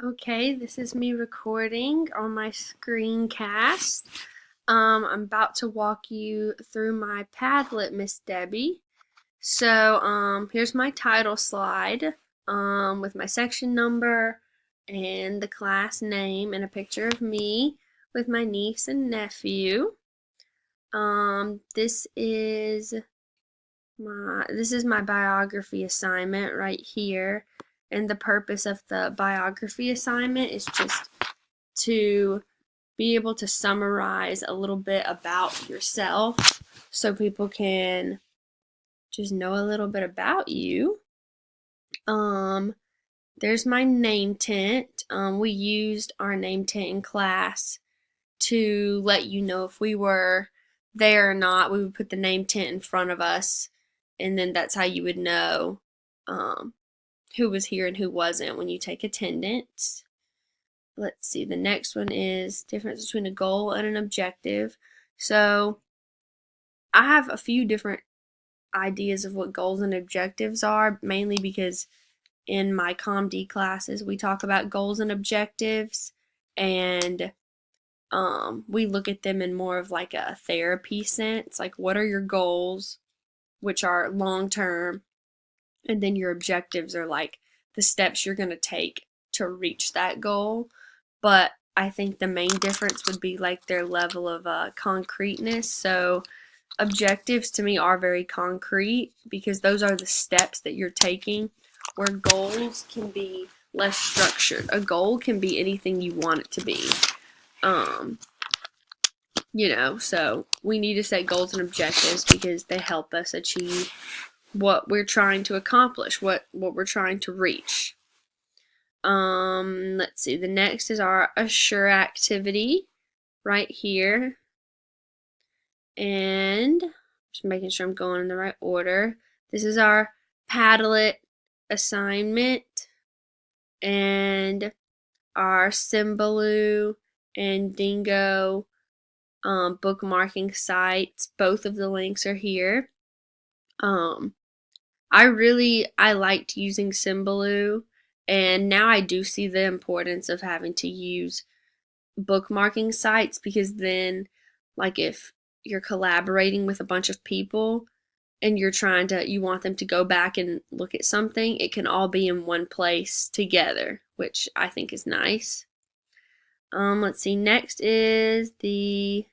Okay, this is me recording on my screencast. I'm about to walk you through my Padlet, Miss Debbie. So, here's my title slide, with my section number and the class name and a picture of me with my niece and nephew. This is my biography assignment right here. And the purpose of the biography assignment is just to be able to summarize a little bit about yourself so people can just know a little bit about you. Um, there's my name tent. We used our name tent in class to let you know if we were there or not. We would put the name tent in front of us, and then that's how you would know um, who was here and who wasn't when you take attendance. Let's see, the next one is difference between a goal and an objective. So I have a few different ideas of what goals and objectives are, mainly because in my ComD classes we talk about goals and objectives, and we look at them in more of like a therapy sense. Like, what are your goals, which are long term, and then your objectives are like the steps you're going to take to reach that goal. But I think the main difference would be like their level of concreteness. So objectives to me are very concrete because those are the steps that you're taking, where goals can be less structured. A goal can be anything you want it to be. So we need to set goals and objectives because they help us achieve what we're trying to accomplish, what we're trying to reach. Let's see, the next is our assure activity right here. And just making sure I'm going in the right order. This is our Padlet assignment and our Symbaloo and Dingo bookmarking sites. Both of the links are here. I liked using Symbaloo, and now I do see the importance of having to use bookmarking sites, because then, like, if you're collaborating with a bunch of people and you want them to go back and look at something, it can all be in one place together, which I think is nice. Let's see, next is the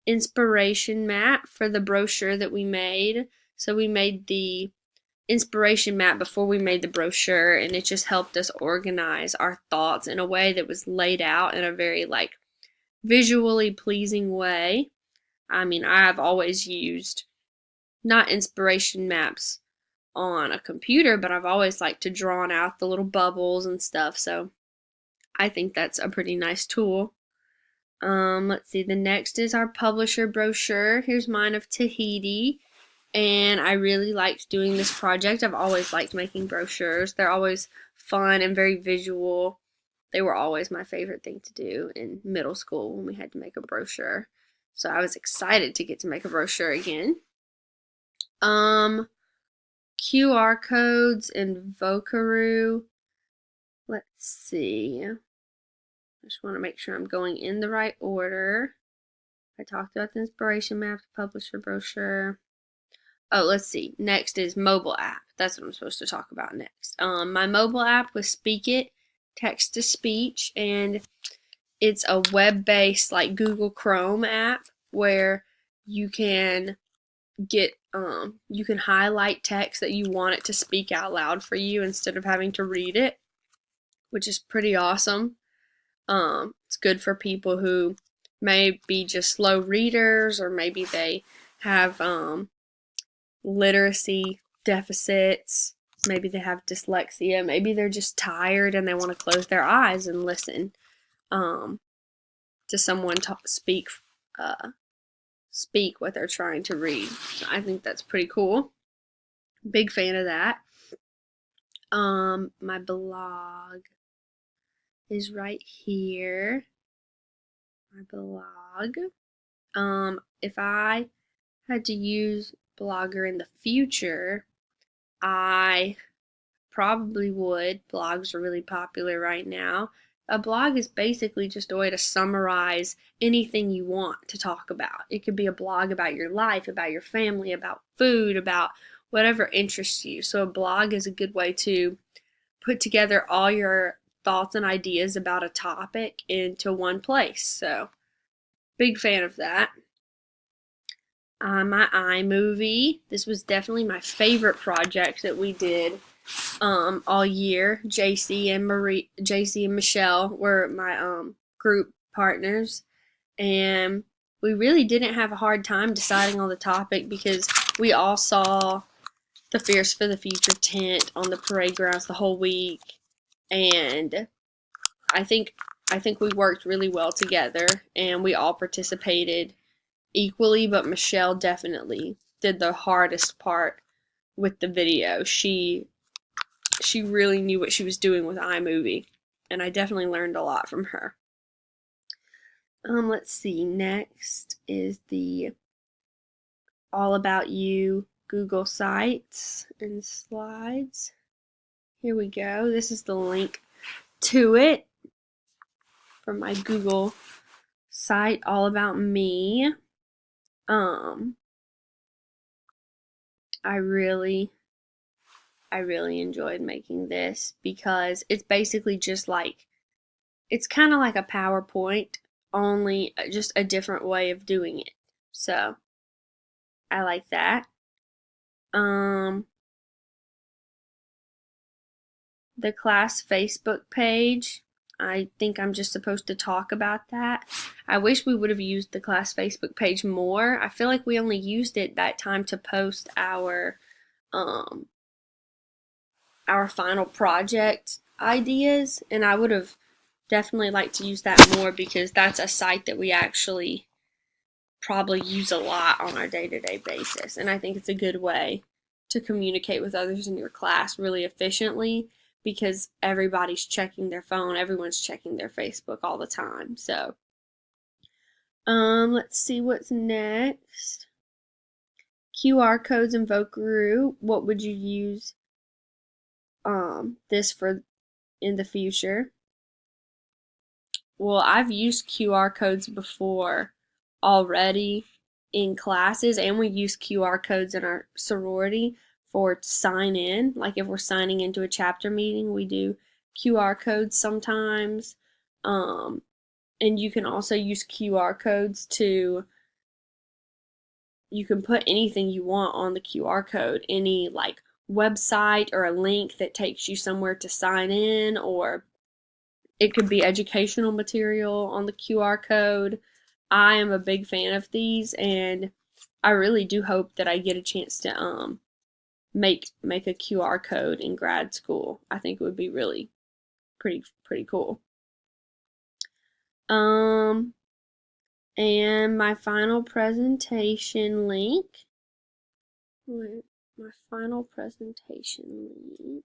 inspiration map for the brochure that we made. So we made the inspiration map before we made the brochure, and it just helped us organize our thoughts in a way that was laid out in a very like visually pleasing way. I mean, I've always used not inspiration maps on a computer, but I've always liked to draw out the little bubbles and stuff, so I think that's a pretty nice tool. Let's see, the next is our publisher brochure. Here's mine of Tahiti, and I really liked doing this project. I've always liked making brochures. They're always fun and very visual. They were always my favorite thing to do in middle school when we had to make a brochure. So I was excited to get to make a brochure again. QR codes and Vocaroo. Let's see. I just want to make sure I'm going in the right order. I talked about the inspiration map, the publisher brochure. Oh, let's see. Next is mobile app. That's what I'm supposed to talk about next. My mobile app was Speak It, text to speech, and it's a web-based like Google Chrome app where you can you can highlight text that you want it to speak out loud for you instead of having to read it, which is pretty awesome. It's good for people who may be just slow readers, or maybe they have literacy deficits, maybe they have dyslexia, maybe they're just tired and they want to close their eyes and listen to someone speak what they're trying to read. So I think that's pretty cool. Big fan of that. My blog is right here. My blog. If I had to use Blogger in the future, I probably would. Blogs are really popular right now. A blog is basically just a way to summarize anything you want to talk about. It could be a blog about your life, about your family, about food, about whatever interests you. So a blog is a good way to put together all your thoughts and ideas about a topic into one place. So, big fan of that. My iMovie. This was definitely my favorite project that we did all year. JC and Michelle were my group partners, and we really didn't have a hard time deciding on the topic because we all saw the Fierce for the Future tent on the parade grounds the whole week, and I think we worked really well together, and we all participated equally, but Michelle definitely did the hardest part with the video. She really knew what she was doing with iMovie, and I definitely learned a lot from her. Let's see. Next is the All About You Google Sites and slides. Here we go. This is the link to it from my Google site, All About Me. I really enjoyed making this because it's basically just like, it's kind of like a PowerPoint, only just a different way of doing it. So I like that. The class Facebook page, I think I'm just supposed to talk about that. I wish we would have used the class Facebook page more. I feel like we only used it that time to post our final project ideas, and I would have definitely liked to use that more because that's a site that we actually probably use a lot on our day-to-day basis, and I think it's a good way to communicate with others in your class really efficiently because everybody's checking their phone, everyone's checking their Facebook all the time. So let's see what's next. QR codes in Vocaroo. What would you use this for in the future? Well, I've used QR codes before already in classes, and we use QR codes in our sorority for sign in. Like if we're signing into a chapter meeting, we do QR codes sometimes. And you can also use QR codes to, you can put anything you want on the QR code, any like website or a link that takes you somewhere to sign in, or it could be educational material on the QR code. I am a big fan of these, and I really do hope that I get a chance to make a QR code in grad school. I think it would be really pretty cool. And my final presentation link. My final presentation link.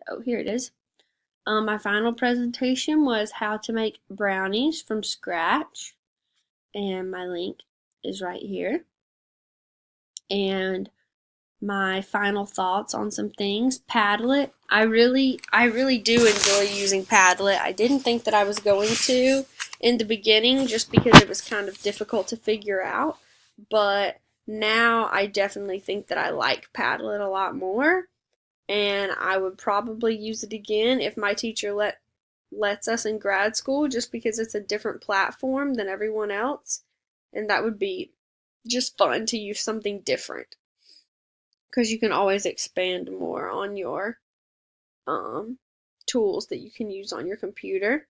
Oh, here it is. My final presentation was how to make brownies from scratch, and my link is right here. And my final thoughts on some things. Padlet. I really do enjoy using Padlet. I didn't think that I was going to in the beginning just because it was kind of difficult to figure out, but now I definitely think that I like Padlet a lot more, and I would probably use it again if my teacher lets us in grad school, just because it's a different platform than everyone else, and that would be just fun to use something different because you can always expand more on your tools that you can use on your computer.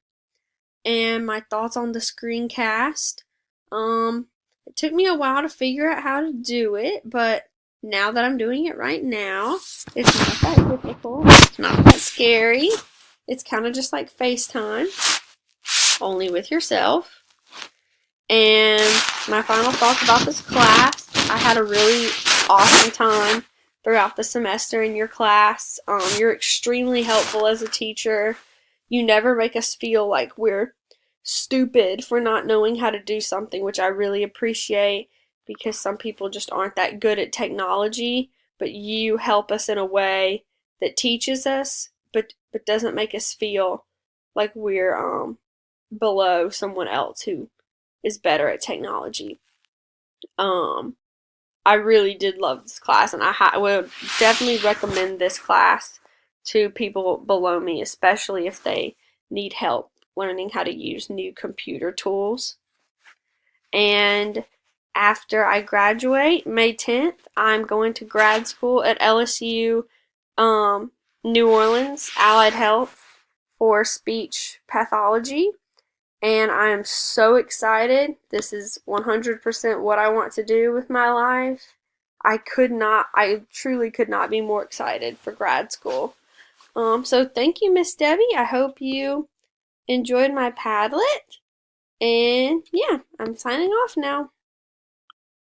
And my thoughts on the screencast. It took me a while to figure out how to do it, but now that I'm doing it right now, it's not that difficult. It's not that scary. It's kind of just like FaceTime, only with yourself. And my final thoughts about this class. I had a really awesome time throughout the semester in your class. You're extremely helpful as a teacher. You never make us feel like we're stupid for not knowing how to do something, which I really appreciate because some people just aren't that good at technology. but you help us in a way that teaches us, but doesn't make us feel like we're below someone else who is better at technology. I really did love this class, and I would definitely recommend this class to people below me, especially if they need help learning how to use new computer tools. And after I graduate, May 10th, I'm going to grad school at LSU, New Orleans, Allied Health for speech pathology. And I am so excited. This is 100% what I want to do with my life. I truly could not be more excited for grad school. So thank you, Miss Debbie. I hope you enjoyed my Padlet. And yeah, I'm signing off now.